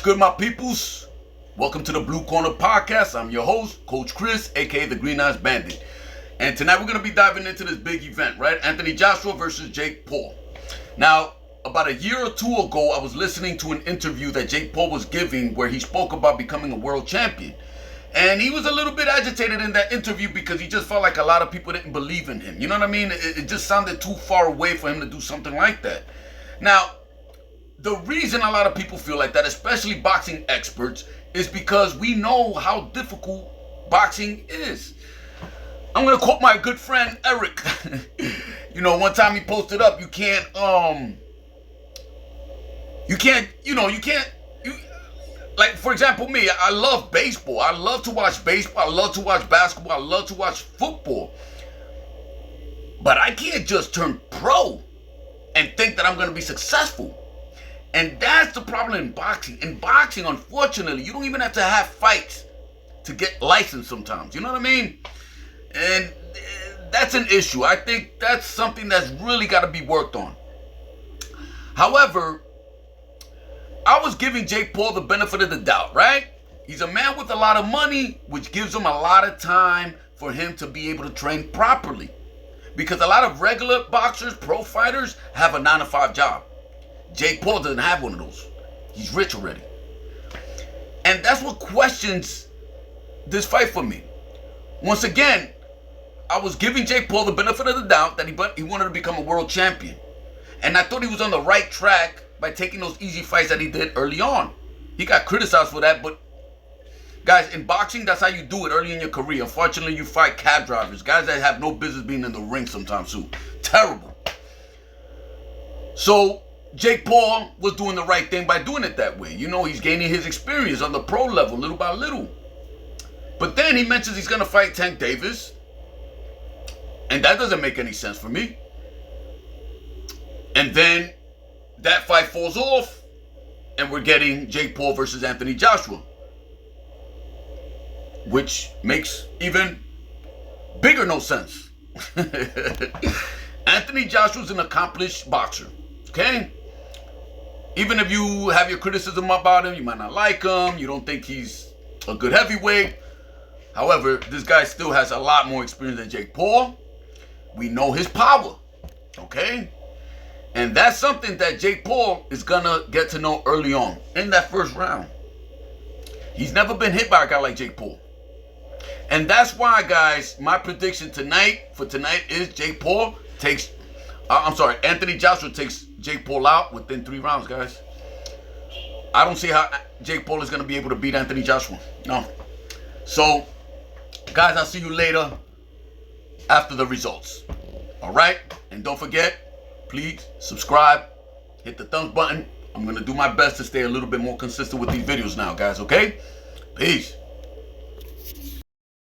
good, my peoples? Welcome to the Blue Corner Podcast. I'm your host, Coach Chris, aka the Green Eyes Bandit. And tonight we're going to be diving into this big event, right? Anthony Joshua versus Jake Paul. Now, about a year or two ago, I was listening to an interview that Jake Paul was giving where he spoke about becoming a world champion. And he was a little bit agitated in that interview because he just felt like a lot of people didn't believe in him. You know what I mean? It just sounded too far away for him to do something like that. Now, the reason a lot of people feel like that, especially boxing experts, is because we know how difficult boxing is. I'm going to quote my good friend, Eric. One time he posted up, like, for example, me, I love baseball. I love to watch baseball. I love to watch basketball. I love to watch football. But I can't just turn pro and think that I'm going to be successful. And that's the problem in boxing. In boxing, unfortunately, you don't even have to have fights to get licensed sometimes. You know what I mean? And that's an issue. I think that's something that's really got to be worked on. However, I was giving Jake Paul the benefit of the doubt, right? He's a man with a lot of money, which gives him a lot of time for him to be able to train properly. Because a lot of regular boxers, pro fighters, have a 9-to-5 job. Jake Paul doesn't have one of those. He's rich already. And that's what questions this fight for me. Once again, I was giving Jake Paul the benefit of the doubt that he wanted to become a world champion. And I thought he was on the right track by taking those easy fights that he did early on. He got criticized for that, but guys, in boxing, that's how you do it early in your career. Unfortunately, you fight cab drivers, guys that have no business being in the ring sometimes too. Terrible. So Jake Paul was doing the right thing by doing it that way. He's gaining his experience on the pro level little by little. But then he mentions he's going to fight Tank Davis. And that doesn't make any sense for me. And then that fight falls off, and we're getting Jake Paul versus Anthony Joshua, which makes even bigger no sense. Anthony Joshua's an accomplished boxer, okay? Even if you have your criticism about him, you might not like him, you don't think he's a good heavyweight. However, this guy still has a lot more experience than Jake Paul. We know his power, okay? And that's something that Jake Paul is gonna get to know early on in that first round. He's never been hit by a guy like Jake Paul. And that's why, guys, my prediction tonight is Anthony Joshua takes Jake Paul out within 3 rounds, guys. I don't see how Jake Paul is gonna be able to beat Anthony Joshua. No. So, guys, I'll see you later after the results. All right? And don't forget, please subscribe, hit the thumbs button. I'm going to do my best to stay a little bit more consistent with these videos now, guys, okay? Peace.